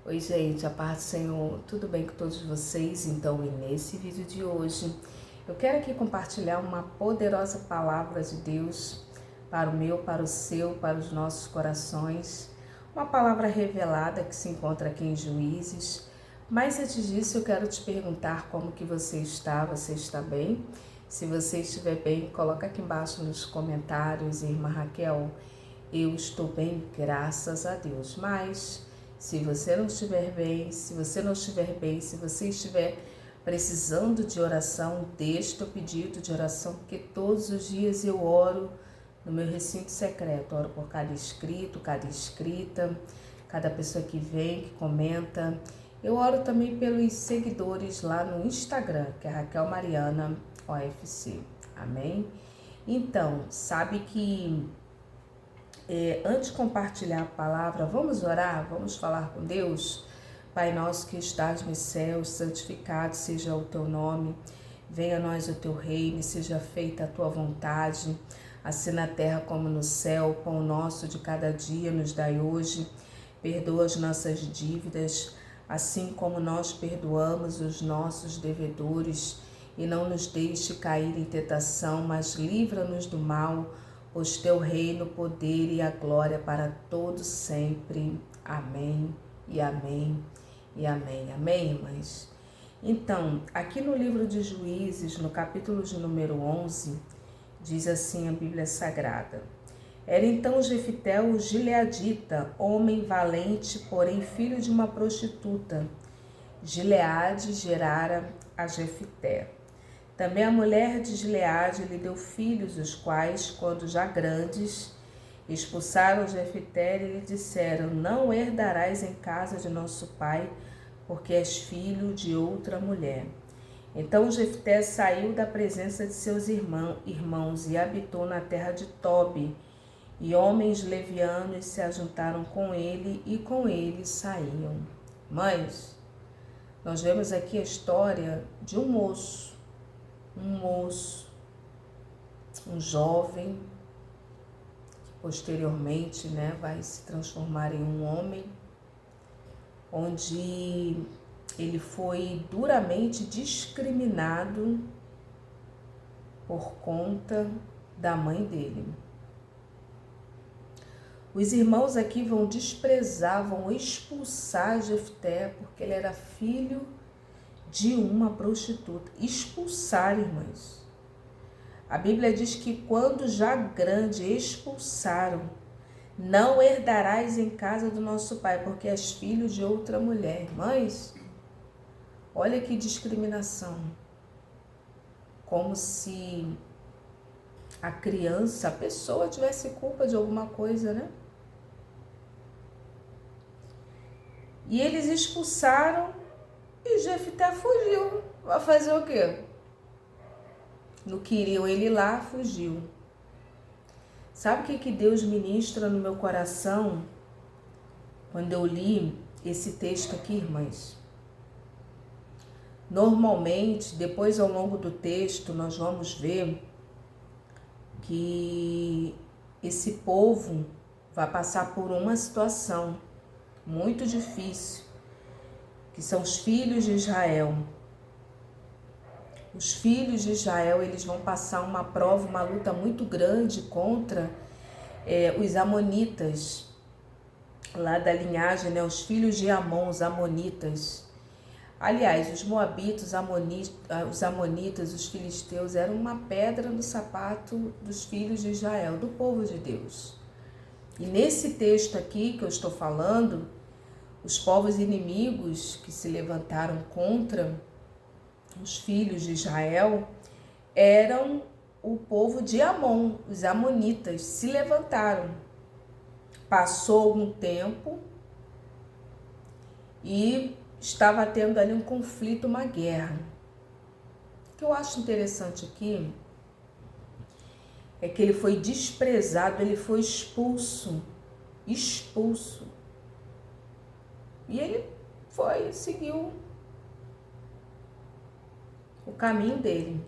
Oi gente, a paz do Senhor, tudo bem com todos vocês? Então, e nesse vídeo de hoje, eu quero aqui compartilhar uma poderosa palavra de Deus para o meu, para o seu, para os nossos corações. Uma palavra revelada que se encontra aqui em Juízes. Mas antes disso, eu quero te perguntar como que você está bem? Se você estiver bem, coloca aqui embaixo nos comentários, irmã Raquel, eu estou bem, graças a Deus. Mas se você não estiver bem, se você estiver precisando de oração, deixe teu pedido de oração, porque todos os dias eu oro no meu recinto secreto, oro por cada inscrito, cada inscrita, cada pessoa que vem, que comenta. Eu oro também pelos seguidores lá no Instagram, que é Raquel Mariana OFC. Amém? Então, sabe que antes de compartilhar a palavra, vamos orar, vamos falar com Deus? Pai nosso que estás nos céus, santificado seja o teu nome, venha a nós o teu reino, seja feita a tua vontade, assim na terra como no céu. O pão nosso de cada dia nos dai hoje, perdoa as nossas dívidas, assim como nós perdoamos os nossos devedores, e não nos deixe cair em tentação, mas livra-nos do mal, pois teu reino, o poder e a glória para todos sempre. Amém e amém e amém. Amém, irmãs? Então, aqui no livro de Juízes, no capítulo de número 11, diz assim a Bíblia Sagrada: Era então Jefité o gileadita, homem valente, porém filho de uma prostituta. Gileade gerara a Jefité. Também a mulher de Gileade lhe deu filhos, os quais, quando já grandes, expulsaram Jefité e lhe disseram: Não herdarás em casa de nosso pai, porque és filho de outra mulher. Então Jefté saiu da presença de seus irmãos e habitou na terra de Tobi, e homens levianos se ajuntaram com ele e com ele saíam. Mães, nós vemos aqui a história de um moço, um jovem, que posteriormente vai se transformar em um homem, onde ele foi duramente discriminado por conta da mãe dele. Os irmãos aqui vão desprezar, vão expulsar Jefté, porque ele era filho de uma prostituta. Expulsar, irmãs. A Bíblia diz que quando já grande expulsaram: Não herdarás em casa do nosso pai, porque és filho de outra mulher. Irmãs, olha que discriminação. Como se a criança, a pessoa tivesse culpa de alguma coisa, né? E eles expulsaram e Jefté fugiu. Vai fazer o quê? Não queriam ele lá, fugiu. Sabe o que Deus ministra no meu coração quando eu li esse texto aqui, irmãs? Normalmente, depois ao longo do texto, nós vamos ver que esse povo vai passar por uma situação muito difícil, que são os filhos de Israel. Os filhos de Israel, eles vão passar uma prova, uma luta muito grande contra os amonitas, lá da linhagem, os filhos de Amon, os amonitas. Aliás, os moabitas, os amonitas, os filisteus, eram uma pedra no sapato dos filhos de Israel, do povo de Deus. E nesse texto aqui que eu estou falando, os povos inimigos que se levantaram contra os filhos de Israel eram o povo de Amon, os amonitas se levantaram. Passou um tempo e estava tendo ali um conflito, uma guerra. O que eu acho interessante aqui é que ele foi desprezado, ele foi expulso. E ele seguiu o caminho dele.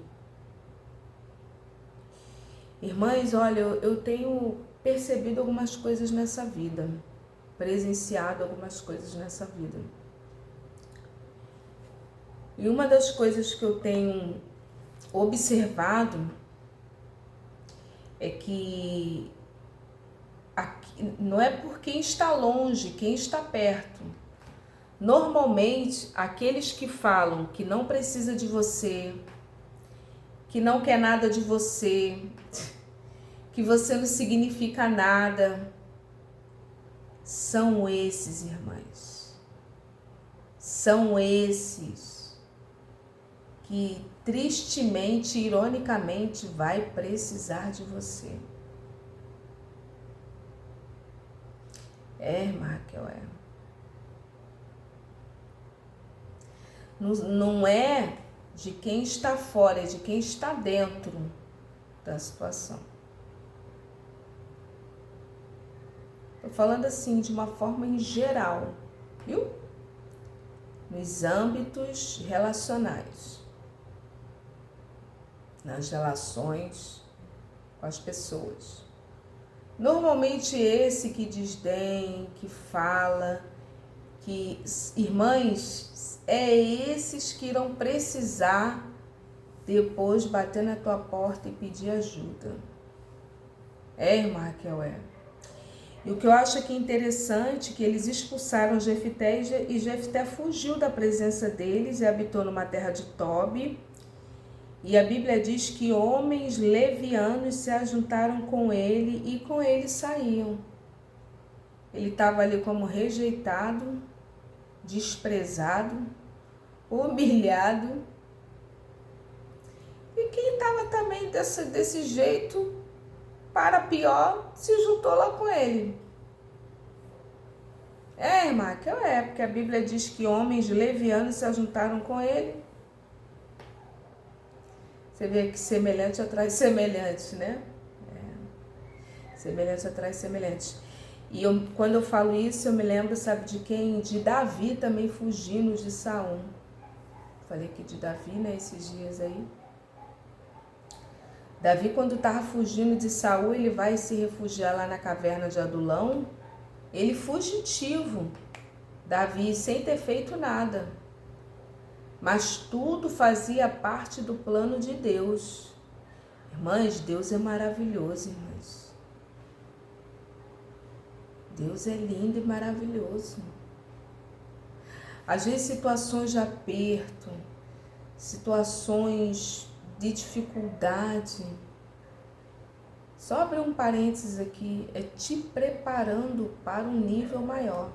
Irmãs, olha, eu tenho percebido algumas coisas nessa vida. presenciado algumas coisas nessa vida. E uma das coisas que eu tenho observado é que não é por quem está longe, quem está perto. Normalmente, aqueles que falam que não precisa de você, que não quer nada de você, que você não significa nada, são esses, irmãs. São esses que tristemente, ironicamente, vai precisar de você. Irmã Raquel, Não é de quem está fora, é de quem está dentro da situação. Estou falando assim de uma forma em geral, viu? Nos âmbitos relacionais, nas relações com as pessoas. Normalmente esse que desdém, que fala, que irmãs, é esses que irão precisar depois bater na tua porta e pedir ajuda. Irmã Raquel, E o que eu acho aqui interessante é que eles expulsaram Jefté e Jefté fugiu da presença deles e habitou numa terra de Tobi. E a Bíblia diz que homens levianos se ajuntaram com ele e com ele saíam. Ele estava ali como rejeitado, desprezado, humilhado. E quem estava também desse jeito, para pior, se juntou lá com ele. Irmã, que porque a Bíblia diz que homens levianos se ajuntaram com ele. Você vê que semelhante atrai semelhante, né? Semelhante atrai semelhante. E quando eu falo isso, eu me lembro, sabe de quem? De Davi também fugindo de Saul. Falei aqui de Davi, né, esses dias aí. Davi, quando estava fugindo de Saul, ele vai se refugiar lá na caverna de Adulão. Ele fugitivo. Davi, sem ter feito nada. Mas tudo fazia parte do plano de Deus. Irmãs, Deus é maravilhoso, irmãs. Deus é lindo e maravilhoso. Às vezes situações de aperto, situações de dificuldade. Só abrir um parênteses aqui, é te preparando para um nível maior.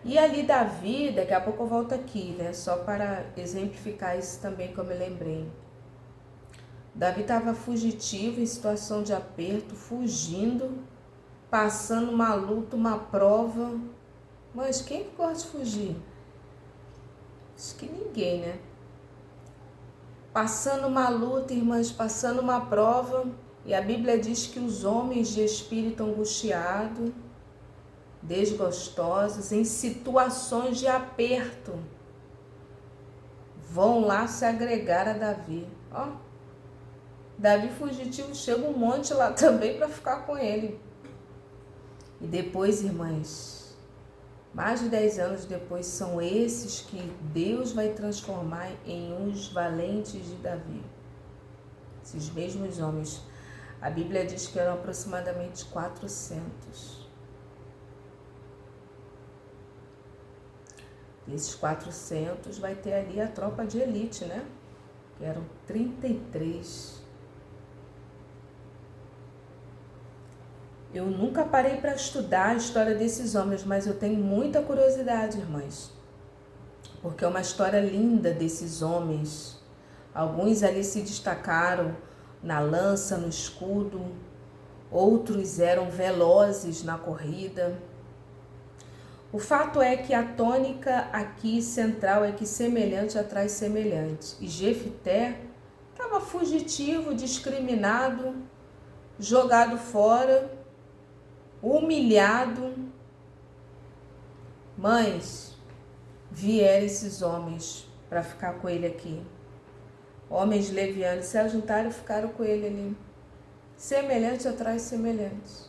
E ali Davi, daqui a pouco eu volto aqui, né? Só para exemplificar isso também que eu me lembrei. Davi estava fugitivo, em situação de aperto, fugindo, passando uma luta, uma prova. Mas quem que gosta de fugir? Acho que ninguém, né? Passando uma luta, irmãs, passando uma prova. E a Bíblia diz que os homens de espírito angustiado, desgostosos, em situações de aperto, vão lá se agregar a Davi. Davi fugitivo, chega um monte lá também para ficar com ele. E depois, irmãs, mais de 10 anos depois, são esses que Deus vai transformar em uns valentes de Davi. Esses mesmos homens. A Bíblia diz que eram aproximadamente 400. Desses 400 vai ter ali a tropa de elite, né? Que eram 33. Eu nunca parei para estudar a história desses homens, mas eu tenho muita curiosidade, irmãs. Porque é uma história linda desses homens. Alguns ali se destacaram na lança, no escudo. Outros eram velozes na corrida. O fato é que a tônica aqui central é que semelhante atrai semelhante. E Jefté estava fugitivo, discriminado, jogado fora, humilhado. Mães, vieram esses homens para ficar com ele aqui. Homens levianos se ajuntaram e ficaram com ele ali. Semelhante atrai semelhante.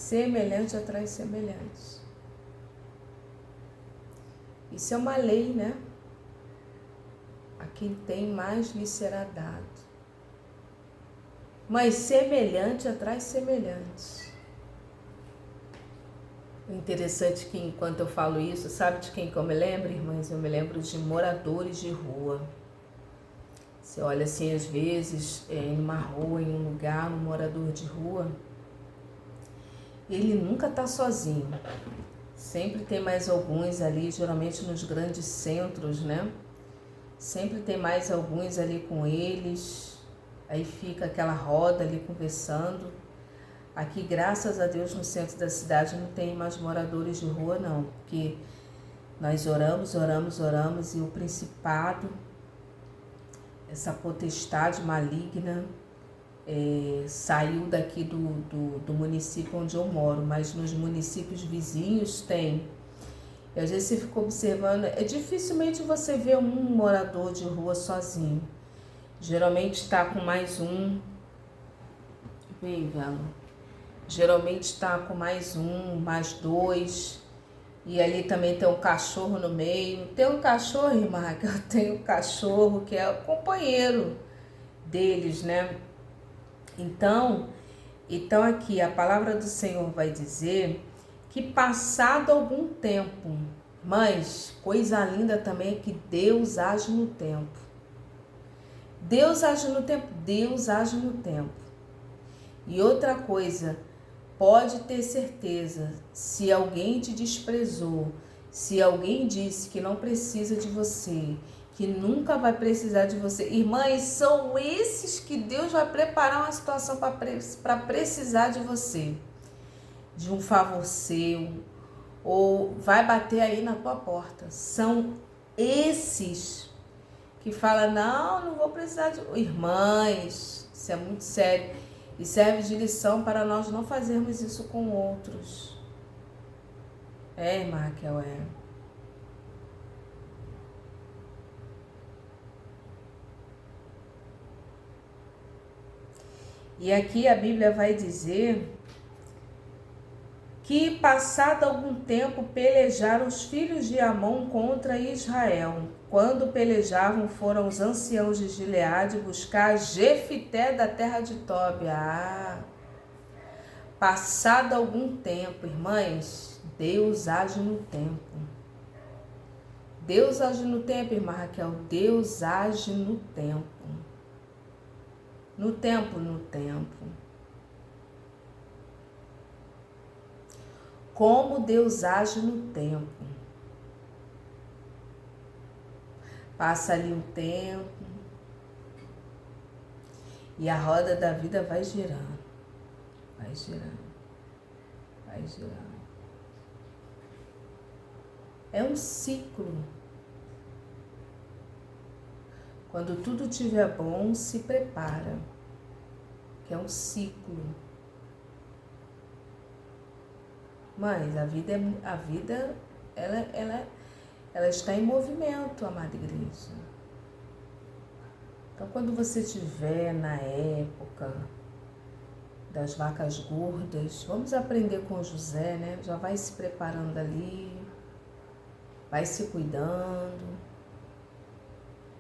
semelhante atrai semelhante. Isso é uma lei, né? A quem tem mais lhe será dado. Mas semelhante atrai semelhante. O interessante é que enquanto eu falo isso, sabe de quem que eu me lembro, irmãs? Eu me lembro de moradores de rua. Você olha assim, às vezes, numa rua, em um lugar, um morador de rua, ele nunca está sozinho. Sempre tem mais alguns ali, geralmente nos grandes centros, né? Sempre tem mais alguns ali com eles. Aí fica aquela roda ali conversando. Aqui, graças a Deus, no centro da cidade não tem mais moradores de rua, não. Porque nós oramos e o principado, essa potestade maligna, saiu daqui do município onde eu moro, mas nos municípios vizinhos tem. E às vezes você fica observando, dificilmente você vê um morador de rua sozinho. Geralmente está com mais um. Vem, vendo? Geralmente está com mais um, mais dois. E ali também tem um cachorro no meio. Tem um cachorro, irmã, que eu tenho um cachorro que é o companheiro deles, né? Então aqui a palavra do Senhor vai dizer que passado algum tempo, mas coisa linda também é que Deus age no tempo. Deus age no tempo, Deus age no tempo. E outra coisa, pode ter certeza, se alguém te desprezou, se alguém disse que não precisa de você, que nunca vai precisar de você, irmãs, são esses que Deus vai preparar uma situação para precisar de você, de um favor seu, ou vai bater aí na tua porta. São esses que falam, não vou precisar de... Irmãs, isso é muito sério. E serve de lição para nós não fazermos isso com outros. Irmã Raquel, E aqui a Bíblia vai dizer que, passado algum tempo, pelejaram os filhos de Amon contra Israel. Quando pelejavam, foram os anciãos de Gileade buscar Jefité da terra de Tobi. Passado algum tempo, irmãs, Deus age no tempo. Deus age no tempo, irmã Raquel. Deus age no tempo. No tempo. Como Deus age no tempo. Passa ali um tempo e a roda da vida vai girando. É um ciclo. Quando tudo estiver bom, se prepara, que é um ciclo. Mas a vida ela está em movimento, amada igreja. Então, quando você estiver na época das vacas gordas, vamos aprender com José, né? Já vai se preparando ali, vai se cuidando,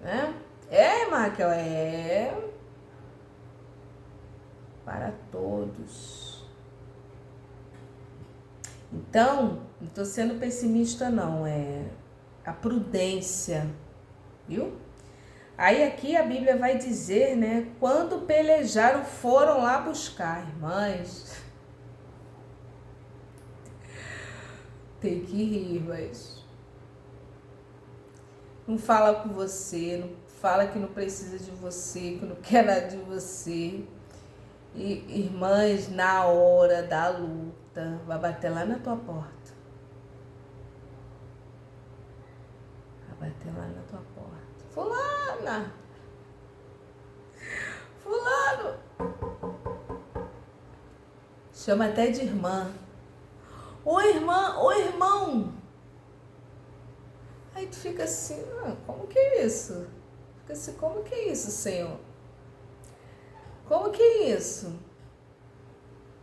né? Raquel, para todos. Então, não estou sendo pessimista não, é a prudência, viu? Aí aqui a Bíblia vai dizer, né? Quando pelejaram, foram lá buscar, irmãs. Tem que rir, mas não fala com você, não fala que não precisa de você, que não quer nada de você. E, irmãs, na hora da luta, vai bater lá na tua porta. Vai bater lá na tua porta. Fulana! Fulano! Chama até de irmã. Oi, irmã! Oi, irmão! Aí tu fica assim, como que é isso? Fica assim, como que é isso, Senhor? Como que é isso?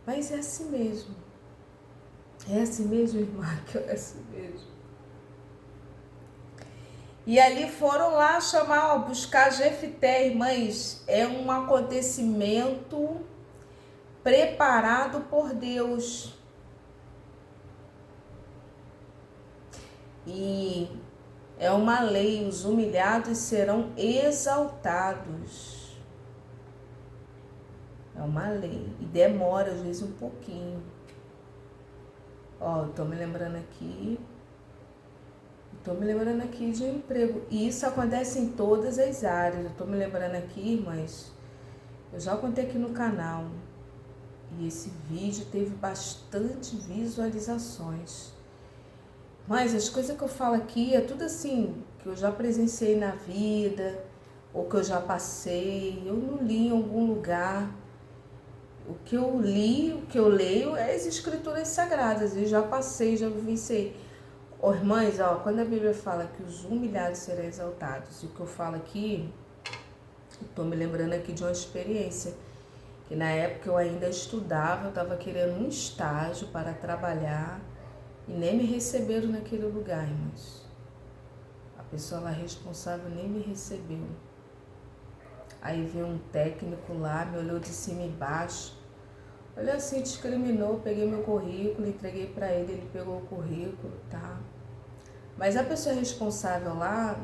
Mas é assim mesmo. É assim mesmo, irmã? É assim mesmo. E ali foram lá chamar, buscar Jefité, irmãs. É um acontecimento preparado por Deus. E é uma lei, os humilhados serão exaltados. É uma lei. E demora, às vezes, um pouquinho. Ó, tô me lembrando aqui de um emprego. E isso acontece em todas as áreas. Eu tô me lembrando aqui, irmãs. Eu já contei aqui no canal. E esse vídeo teve bastante visualizações. Mas as coisas que eu falo aqui é tudo assim, que eu já presenciei na vida, ou que eu já passei, eu não li em algum lugar. O que eu li, o que eu leio é as escrituras sagradas, eu já passei, já vivenciei. Ó, irmãs, ó, quando a Bíblia fala que os humilhados serão exaltados, e o que eu falo aqui, eu tô me lembrando aqui de uma experiência, que na época eu ainda estudava, eu estava querendo um estágio para trabalhar, e nem me receberam naquele lugar, irmãos. A pessoa lá responsável nem me recebeu. Aí veio um técnico lá, me olhou de cima e embaixo. Olha assim, discriminou, peguei meu currículo, entreguei para ele, ele pegou o currículo, tá? Mas a pessoa responsável lá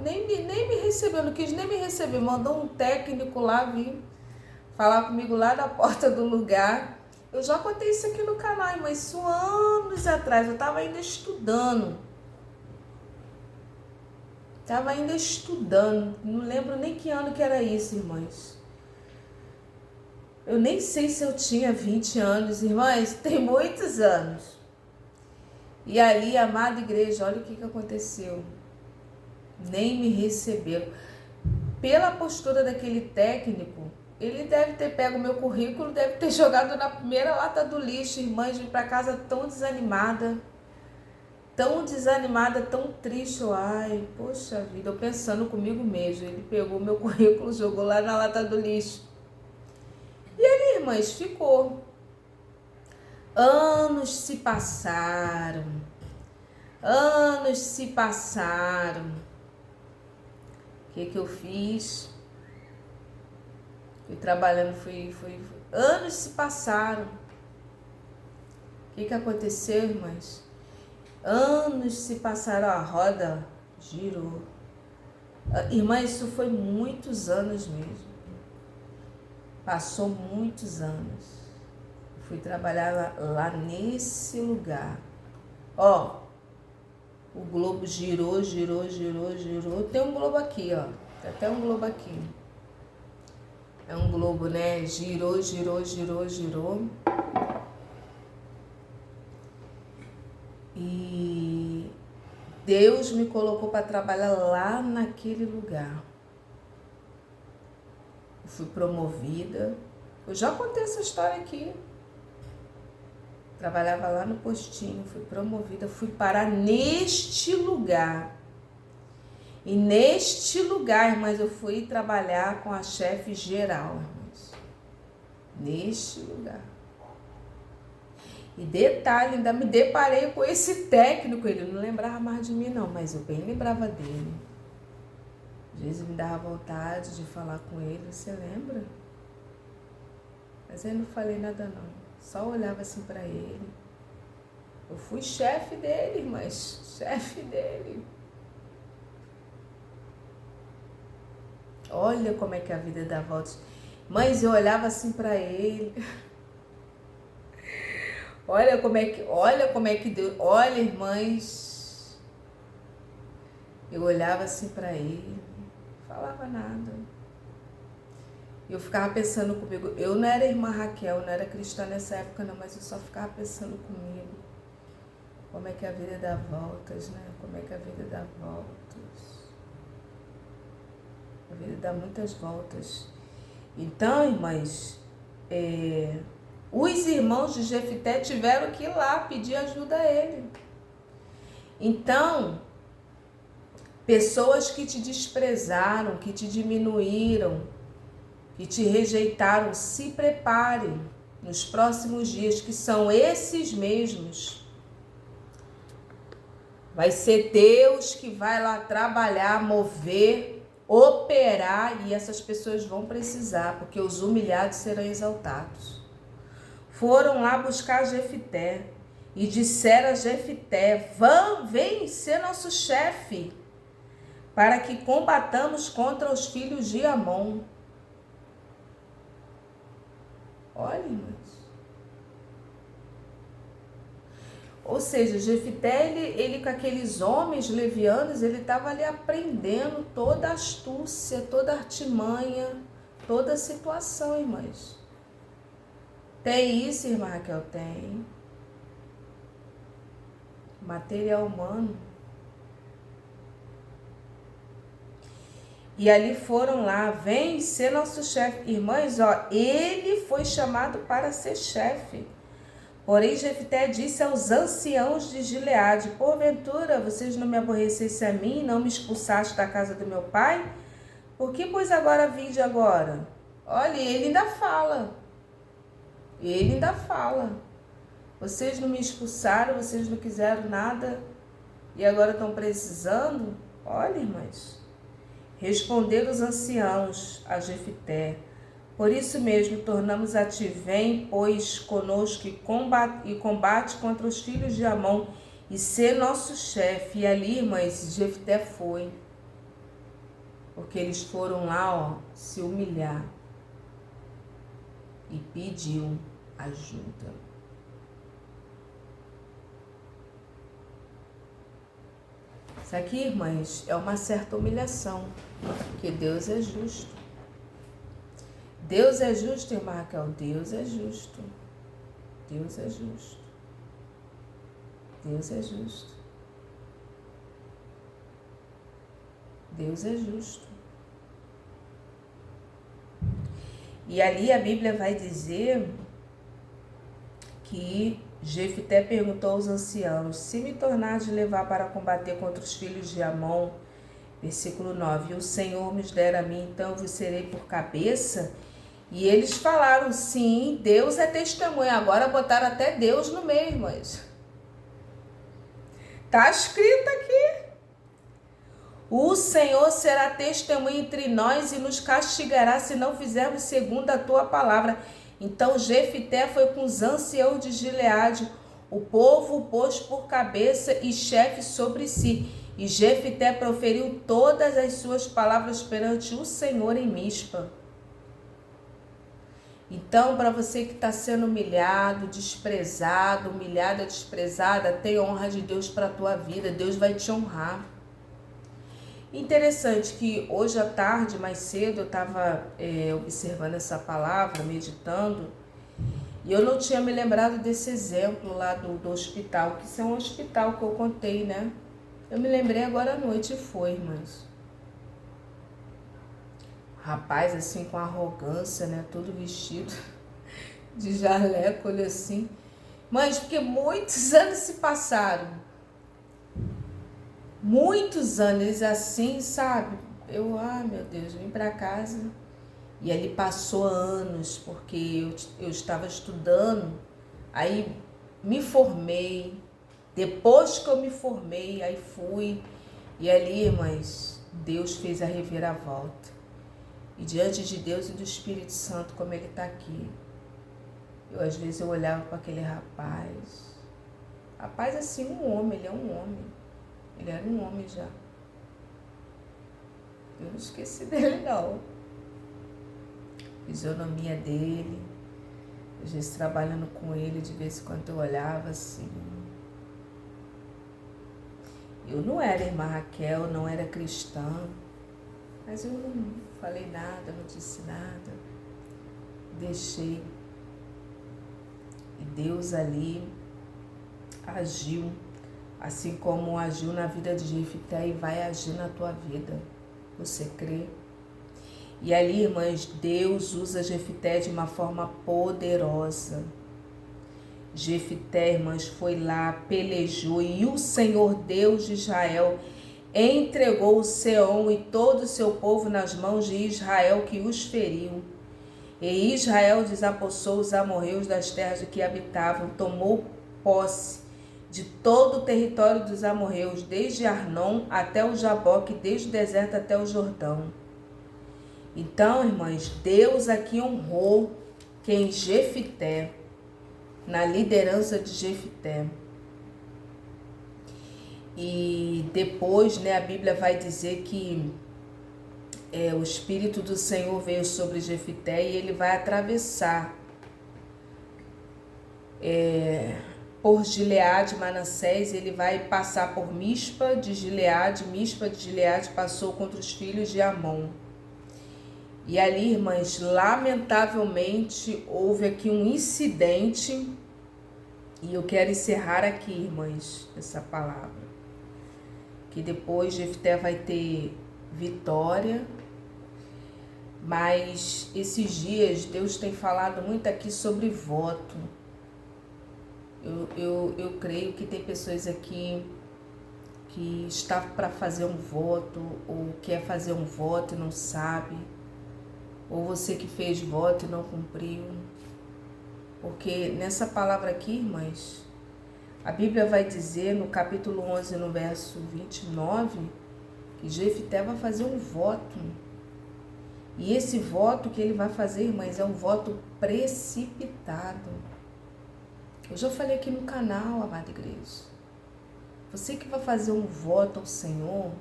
nem me recebeu, não quis nem me receber. Mandou um técnico lá vir falar comigo lá da porta do lugar. Eu já contei isso aqui no canal, mas isso anos atrás, eu estava ainda estudando. Não lembro nem que ano que era isso, irmãs. Eu nem sei se eu tinha 20 anos, irmãs, tem muitos anos. E ali, amada igreja, olha o que aconteceu. Nem me receberam. Pela postura daquele técnico, ele deve ter pego o meu currículo, deve ter jogado na primeira lata do lixo, irmãs, vim para casa tão desanimada, tão triste. Ai, poxa vida, eu pensando comigo mesmo, ele pegou meu currículo, jogou lá na lata do lixo. E ali, irmãs, ficou. Anos se passaram. O que eu fiz? Fui trabalhando, anos se passaram. O que aconteceu, irmãs? Anos se passaram, a roda girou. Irmãs, isso foi muitos anos mesmo. Passou muitos anos. Fui trabalhar lá nesse lugar. Ó, o globo girou. Tem um globo aqui, ó. Tem até um globo aqui. É um globo, né? Girou. E Deus me colocou para trabalhar lá naquele lugar. Eu fui promovida. Eu já contei essa história aqui. Trabalhava lá no postinho, fui promovida, fui parar neste lugar. E neste lugar, irmãs, eu fui trabalhar com a chefe geral, irmãs. Neste lugar. E detalhe, ainda me deparei com esse técnico, ele não lembrava mais de mim não, mas eu bem lembrava dele. Às vezes me dava vontade de falar com ele, você lembra? Mas eu não falei nada não. Só olhava assim para ele. Eu fui chefe dele, irmãs. Chefe dele. Olha como é que a vida dá voltas. Mas eu olhava assim para ele. Olha como é que Deus... Olha, irmãs. Eu olhava assim para ele. Não falava nada. Eu ficava pensando comigo, eu não era irmã Raquel, não era cristã nessa época não, mas eu só ficava pensando comigo, como é que a vida dá voltas, né? Como é que a vida dá voltas. A vida dá muitas voltas. Então, irmãs, os irmãos de Jefité tiveram que ir lá pedir ajuda a ele. Então, pessoas que te desprezaram, que te diminuíram, que te rejeitaram, se preparem. nos próximos dias, que são esses mesmos. Vai ser Deus que vai lá trabalhar, mover, operar, e essas pessoas vão precisar, porque os humilhados serão exaltados. Foram lá buscar Jefité e disseram a Jefité: vem ser nosso chefe, para que combatamos contra os filhos de Amon. Olha, irmãos. Ou seja, Jefité, ele com aqueles homens levianos, ele estava ali aprendendo toda a astúcia, toda a artimanha, toda a situação, irmãs. Tem isso, irmã Raquel? Tem. Material humano. E ali foram lá: vem ser nosso chefe. Irmãs, ele foi chamado para ser chefe. Porém, Jefté disse aos anciãos de Gileade: porventura vocês não me aborrecessem a mim, não me expulsaste da casa do meu pai? Por que, pois, agora vinde agora? Olha, ele ainda fala. Ele ainda fala. Vocês não me expulsaram, vocês não quiseram nada e agora estão precisando? Olha, irmãs. Responderam os anciãos a Jefté: por isso mesmo tornamos a ti, vem, pois, conosco e combate contra os filhos de Amon e ser nosso chefe. E ali, irmãs, Jefté foi. Porque eles foram lá, se humilhar e pediu ajuda. Isso aqui, irmãs, é uma certa humilhação, porque Deus é justo. Deus é justo, irmã Raquel? Deus é justo. Deus é justo. Deus é justo. Deus é justo. E ali a Bíblia vai dizer que Jefté perguntou aos anciãos: se me tornares levar para combater contra os filhos de Amon, versículo 9, e o Senhor me der a mim, então eu vos serei por cabeça? E eles falaram: sim, Deus é testemunha. Agora botaram até Deus no meio, irmãs. Está escrito aqui: o Senhor será testemunha entre nós e nos castigará se não fizermos segundo a tua palavra. Então Jefté foi com os anciãos de Gileade, o povo o pôs por cabeça e chefe sobre si. E Jefté proferiu todas as suas palavras perante o Senhor em Mispa. Então, para você que está sendo humilhado, desprezado, humilhada, desprezada, tem honra de Deus para a tua vida. Deus vai te honrar. Interessante que hoje à tarde, mais cedo, eu estava observando essa palavra, meditando, e eu não tinha me lembrado desse exemplo lá do hospital, que isso é um hospital que eu contei, né? Eu me lembrei agora à noite e foi, irmãs. Rapaz, assim, com arrogância, né? Todo vestido de jaleco, olha assim. Mas porque muitos anos se passaram. Muitos anos assim, sabe? Meu Deus, vim para casa. E ali passou anos, porque eu estava estudando. Aí me formei. Depois que eu me formei, aí fui. E ali, irmãs, Deus fez a reviravolta. E diante de Deus e do Espírito Santo, como ele está aqui, às vezes eu olhava para aquele rapaz. Rapaz, assim, um homem, ele é um homem. Ele era um homem já. Eu não esqueci dele, não. Fisionomia dele. Às vezes trabalhando com ele, de vez em quando eu olhava assim. Eu não era irmã Raquel, não era cristã. Mas eu não falei nada, não disse nada. Deixei. E Deus ali agiu. Assim como agiu na vida de Jefté e vai agir na tua vida. Você crê? E ali, irmãs, Deus usa Jefté de uma forma poderosa. Jefté, irmãs, foi lá, pelejou, e o Senhor Deus de Israel entregou o Seom e todo o seu povo nas mãos de Israel, que os feriu. E Israel desapossou os amorreus das terras de que habitavam, tomou posse de todo o território dos amorreus, desde Arnon até o Jaboque, desde o deserto até o Jordão. Então, irmãs, Deus aqui honrou quem? Jefité, na liderança de Jefité. E depois, a Bíblia vai dizer que o Espírito do Senhor veio sobre Jefité e ele vai atravessar por Gileade, Manassés, ele vai passar por Mispa de Gileade passou contra os filhos de Amon. E ali, irmãs, lamentavelmente houve aqui um incidente, e eu quero encerrar aqui, irmãs, essa palavra, que depois Jefté vai ter vitória, mas esses dias Deus tem falado muito aqui sobre voto. Eu creio que tem pessoas aqui que está para fazer um voto, ou quer fazer um voto e não sabe, ou você que fez voto e não cumpriu. Porque nessa palavra aqui, irmãs, a Bíblia vai dizer no capítulo 11, no verso 29, que Jefté vai fazer um voto. E esse voto que ele vai fazer, irmãs, é um voto precipitado. Eu já falei aqui no canal, amada igreja. Você que vai fazer um voto ao Senhor,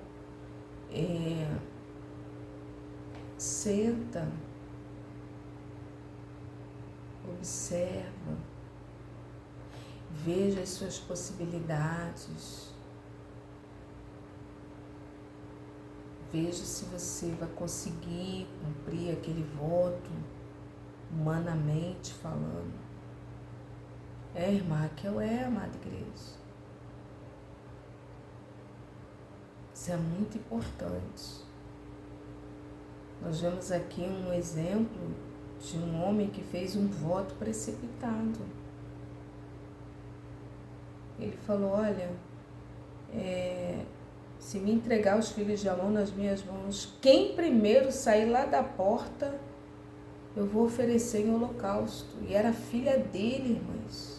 senta, observa, veja as suas possibilidades, veja se você vai conseguir cumprir aquele voto, humanamente falando. Irmã Raquel, amada igreja. Isso é muito importante. Nós vemos aqui um exemplo de um homem que fez um voto precipitado. Ele falou, olha, se me entregar os filhos de Amon nas minhas mãos, quem primeiro sair lá da porta, eu vou oferecer em holocausto. E era a filha dele, irmãs.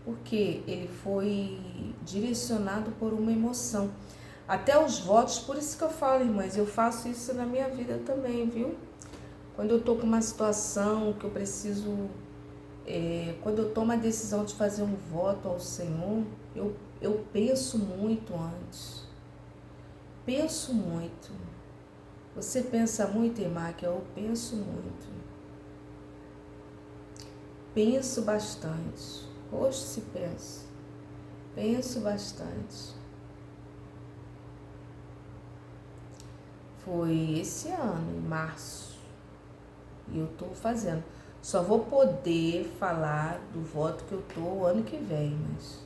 Porque ele foi direcionado por uma emoção. Até os votos, por isso que eu falo, irmãs, eu faço isso na minha vida também, viu? Quando eu tô com uma situação que eu preciso, quando eu tomo a decisão de fazer um voto ao Senhor, eu penso muito antes. Penso muito. Você pensa muito, irmã, que eu penso muito. Penso bastante. Hoje se pensa. Penso bastante. Foi esse ano, em março. E eu tô fazendo. Só vou poder falar do voto que eu tô o ano que vem, mas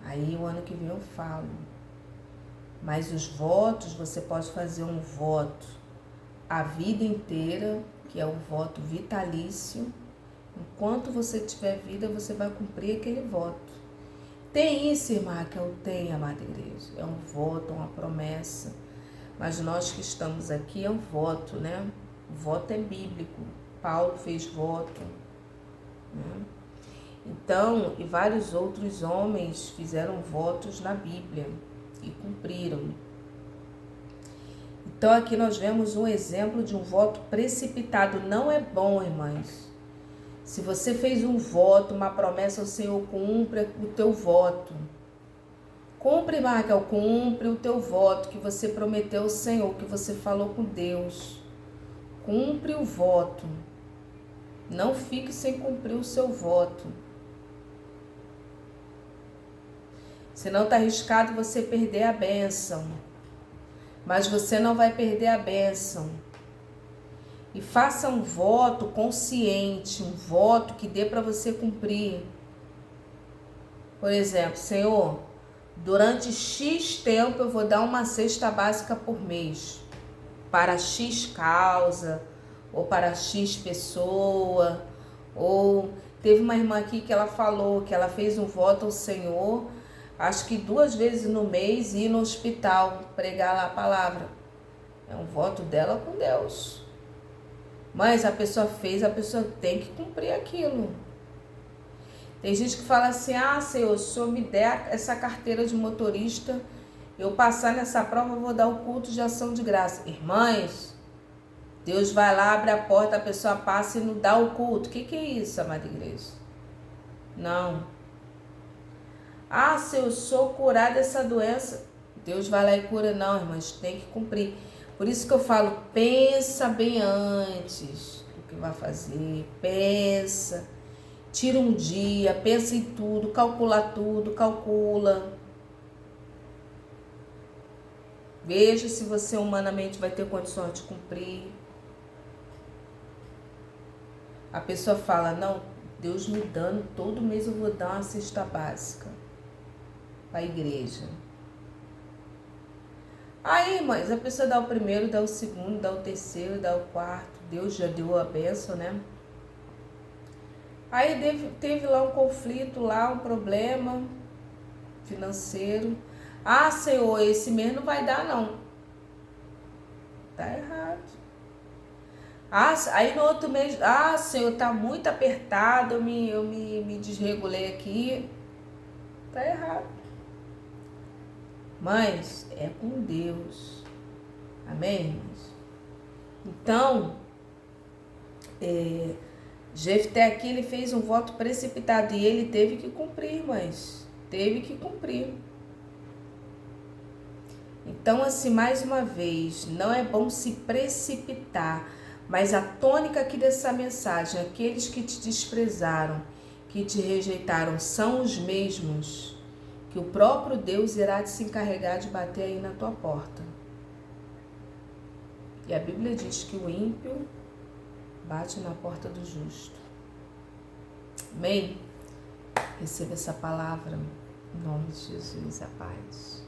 aí o ano que vem eu falo. Mas os votos, você pode fazer um voto a vida inteira, que é o voto vitalício. Enquanto você tiver vida, você vai cumprir aquele voto. Tem isso, irmã, que eu tenho, amada igreja. É um voto, uma promessa. Mas nós que estamos aqui é um voto, né? O voto é bíblico. Paulo fez voto, né? Então, e vários outros homens fizeram votos na Bíblia e cumpriram. Então, aqui nós vemos um exemplo de um voto precipitado. Não é bom, irmãs. Se você fez um voto, uma promessa ao Senhor, cumpra o teu voto. Cumpre, Raquel, cumpre o teu voto que você prometeu ao Senhor, que você falou com Deus. Cumpre o voto. Não fique sem cumprir o seu voto. Senão está arriscado você perder a bênção. Mas você não vai perder a bênção. E faça um voto consciente, um voto que dê para você cumprir. Por exemplo, Senhor, durante X tempo eu vou dar uma cesta básica por mês. Para X causa, ou para X pessoa. Ou teve uma irmã aqui que ela falou que ela fez um voto ao Senhor, acho que 2 vezes no mês, ir no hospital, pregar lá a palavra. É um voto dela com Deus. Mas a pessoa fez, a pessoa tem que cumprir aquilo. Tem gente que fala assim, Senhor, se o Senhor me der essa carteira de motorista, eu passar nessa prova, eu vou dar o culto de ação de graça. Irmãs, Deus vai lá, abre a porta, a pessoa passa e não dá o culto. O que é isso, amada igreja? Não. Se eu sou curada dessa doença, Deus vai lá e cura. Não, irmãs, tem que cumprir. Por isso que eu falo, pensa bem antes do que vai fazer. Pensa. Tira um dia, pensa em tudo, calcula. Veja se você humanamente vai ter condições de cumprir. A pessoa fala, não, Deus me dando, todo mês eu vou dar uma cesta básica para a igreja. Aí, mas a pessoa dá o primeiro, dá o segundo, dá o terceiro, dá o quarto. Deus já deu a bênção, né? Aí teve lá um conflito, lá um problema financeiro. Senhor, esse mês não vai dar não. Tá errado. Aí no outro mês, Senhor, tá muito apertado, eu me desregulei aqui. Tá errado. Mas é com Deus. Amém, irmãos? Então, Jefté aqui, ele fez um voto precipitado e ele teve que cumprir, mas teve que cumprir. Então, assim, mais uma vez, não é bom se precipitar, mas a tônica aqui dessa mensagem, aqueles que te desprezaram, que te rejeitaram, são os mesmos que o próprio Deus irá se encarregar de bater aí na tua porta. E a Bíblia diz que o ímpio bate na porta do justo. Amém? Receba essa palavra em nome de Jesus, a paz.